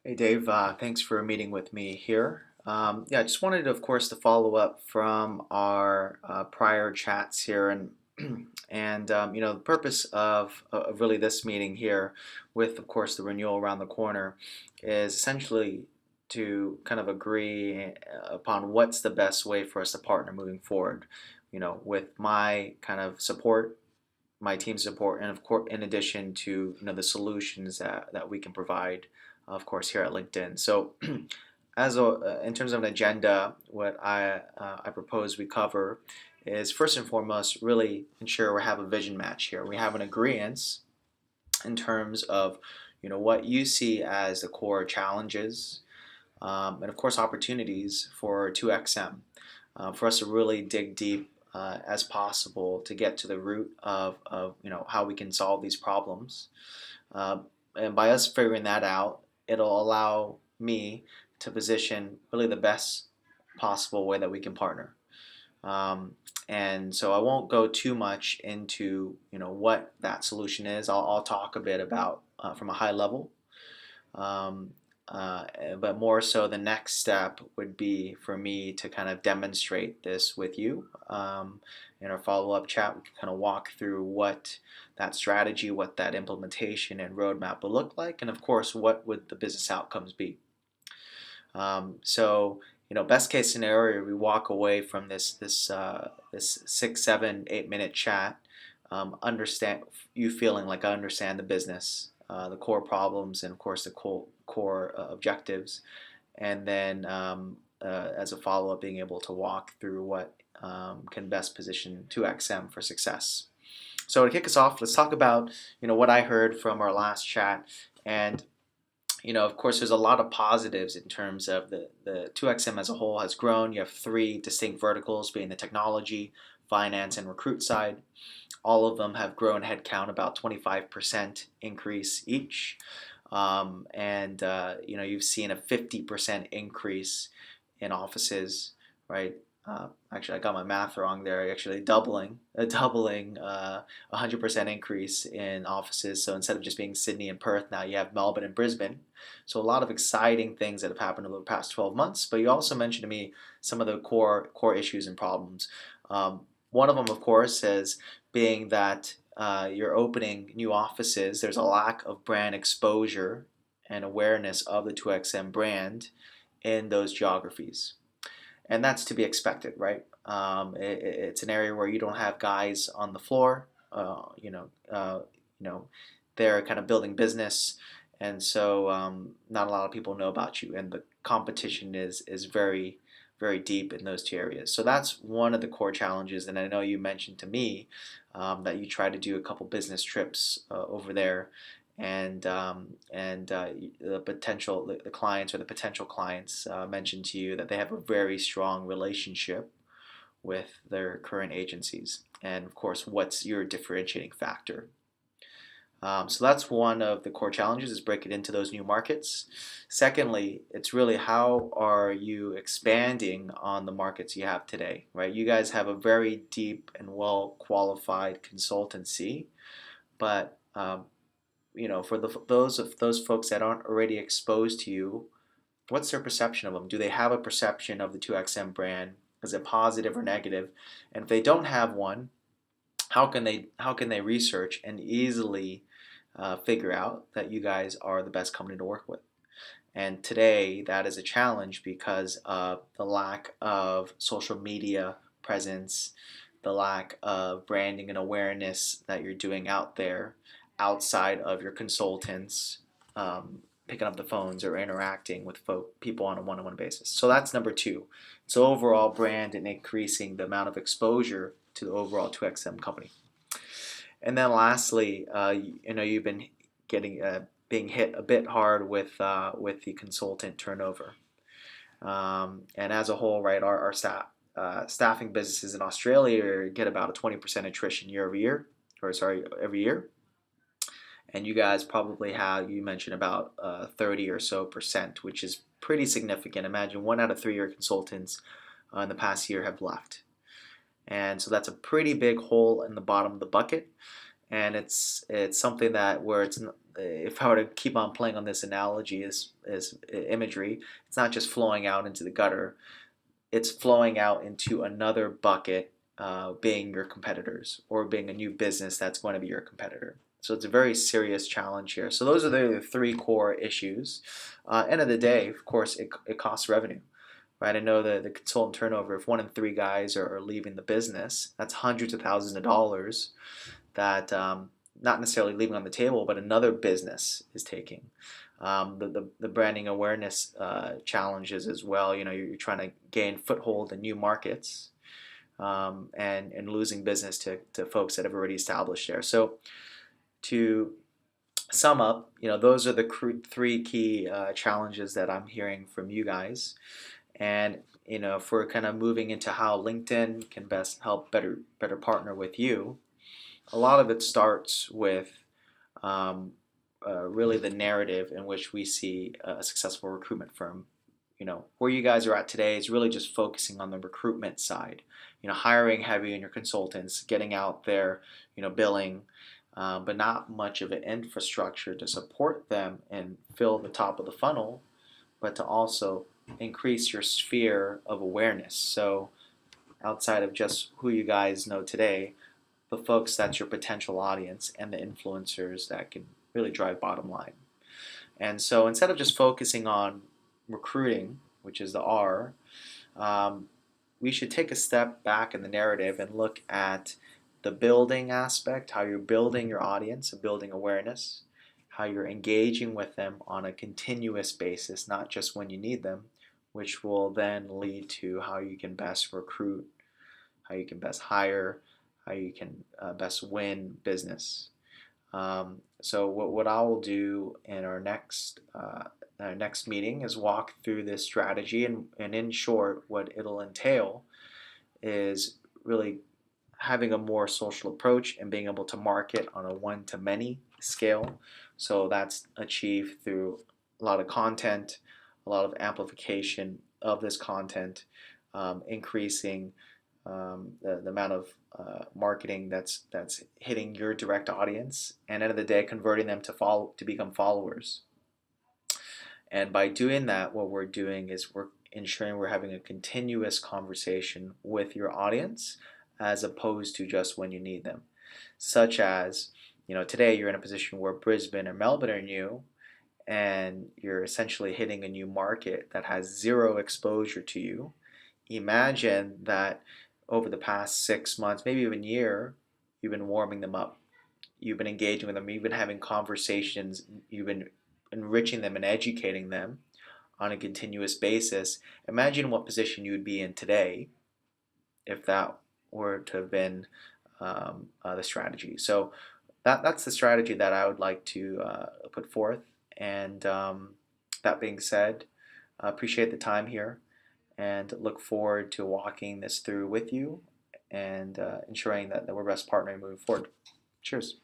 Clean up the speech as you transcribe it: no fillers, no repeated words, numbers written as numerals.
Hey Dave, thanks for meeting with me here. Yeah, I just wanted, of course, to follow up from our prior chats here, and the purpose of really this meeting here, with of course the renewal around the corner, is essentially to kind of agree upon what's the best way for us to partner moving forward. With my kind of support, my team support, and of course, in addition to the solutions that we can provide, of course, here at LinkedIn. So, in terms of an agenda, what I propose we cover is first and foremost really ensure we have a vision match here. We have an agreement in terms of what you see as the core challenges, and of course opportunities for 2XM, for us to really dig deep as possible to get to the root of how we can solve these problems. Uh, and by us figuring that out, it'll allow me to position really the best possible way that we can partner. Um, and so I won't go too much into what that solution is. I'll talk a bit about from a high level, um, uh, but more so, the next step would be for me to kind of demonstrate this with you. In our follow up chat, we can kind of walk through what that strategy, what that implementation and roadmap will look like, and of course, what would the business outcomes be. Best case scenario, we walk away from this 6, 7, 8 minute chat, understand you feeling like I understand the business, the core problems, and of course the core objectives, and then as a follow up, being able to walk through what can best position 2XM for success. So to kick us off, let's talk about what I heard from our last chat. And of course, there's a lot of positives in terms of the 2XM as a whole has grown. You have three distinct verticals, being the technology, finance, and recruit side. All of them have grown headcount about 25% increase each. You've seen a 50% increase in offices, right? Actually, I got my math wrong there. Actually, doubling, 100% increase in offices. So instead of just being Sydney and Perth, now you have Melbourne and Brisbane. So a lot of exciting things that have happened over the past 12 months. But you also mentioned to me some of the core issues and problems. One of them, of course, is being that you're opening new offices. There's a lack of brand exposure and awareness of the 2XM brand in those geographies, and that's to be expected, right? It's an area where you don't have guys on the floor. You know, they're kind of building business, and so not a lot of people know about you, and the competition is very deep in those two areas. So that's one of the core challenges. And I know you mentioned to me that you try to do a couple business trips over there, and the clients or the potential clients mentioned to you that they have a very strong relationship with their current agencies. And of course, what's your differentiating factor? So that's one of the core challenges, is break it into those new markets. Secondly, it's really how are you expanding on the markets you have today, right? You guys have a very deep and well qualified consultancy, but for those folks that aren't already exposed to you, what's their perception of them? Do they have a perception of the 2XM brand? Is it positive or negative? And if they don't have one, how can they research and easily figure out that you guys are the best company to work with? And today, that is a challenge because of the lack of social media presence, the lack of branding and awareness that you're doing out there outside of your consultants, picking up the phones or interacting with people on a one-on-one basis. So that's number two. So overall brand and increasing the amount of exposure to the overall 2XM company. And then lastly, you've been getting being hit a bit hard with the consultant turnover. And as a whole, right, our staffing businesses in Australia get about a 20% attrition year over year, or sorry, every year. And you guys probably have, you mentioned about 30 or so percent, which is pretty significant. Imagine 1 out of 3 of your consultants in the past year have left. And so that's a pretty big hole in the bottom of the bucket. And it's something that where if I were to keep on playing on this analogy is imagery, it's not just flowing out into the gutter, it's flowing out into another bucket, being your competitors or being a new business that's going to be your competitor. So it's a very serious challenge here. So those are the three core issues. End of the day, of course, it costs revenue, right? I know the consultant turnover, if 1 in 3 guys are leaving the business, that's hundreds of thousands of dollars that not necessarily leaving on the table, but another business is taking. The branding awareness challenges as well. You know, you're trying to gain foothold in new markets, and losing business to folks that have already established there. So to sum up, you know, those are the 3 key challenges that I'm hearing from you guys. And you know, if we're kind of moving into how LinkedIn can best help better partner with you, a lot of it starts with um, really the narrative in which we see a successful recruitment firm. You know, where you guys are at today is really just focusing on the recruitment side. You know, hiring heavy in your consultants, getting out there, you know, billing, but not much of an infrastructure to support them and fill the top of the funnel, but to also increase your sphere of awareness. So outside of just who you guys know today, the folks that's your potential audience and the influencers that can really drive bottom line. And so instead of just focusing on recruiting, which is the R, we should take a step back in the narrative and look at the building aspect, how you're building your audience and building awareness, how you're engaging with them on a continuous basis, not just when you need them, which will then lead to how you can best recruit, how you can best hire, how you can best win business. So what I will do in our next meeting is walk through this strategy, and in short, what it'll entail is really having a more social approach and being able to market on a one-to-many scale. So that's achieved through a lot of content, a lot of amplification of this content, increasing the amount of marketing that's hitting your direct audience, and at the end of the day, converting them to become followers. And by doing that, what we're doing is we're ensuring we're having a continuous conversation with your audience, as opposed to just when you need them. Such as, you know, today you're in a position where Brisbane or Melbourne are new, and you're essentially hitting a new market that has zero exposure to you. Imagine that over the past 6 months, maybe even a year, you've been warming them up. You've been engaging with them. You've been having conversations. You've been enriching them and educating them on a continuous basis. Imagine what position you would be in today if that were to have been the strategy. So that's the strategy that I would like to put forth. And that being said, I appreciate the time here and look forward to walking this through with you and ensuring that we're best partnering moving forward. Cheers.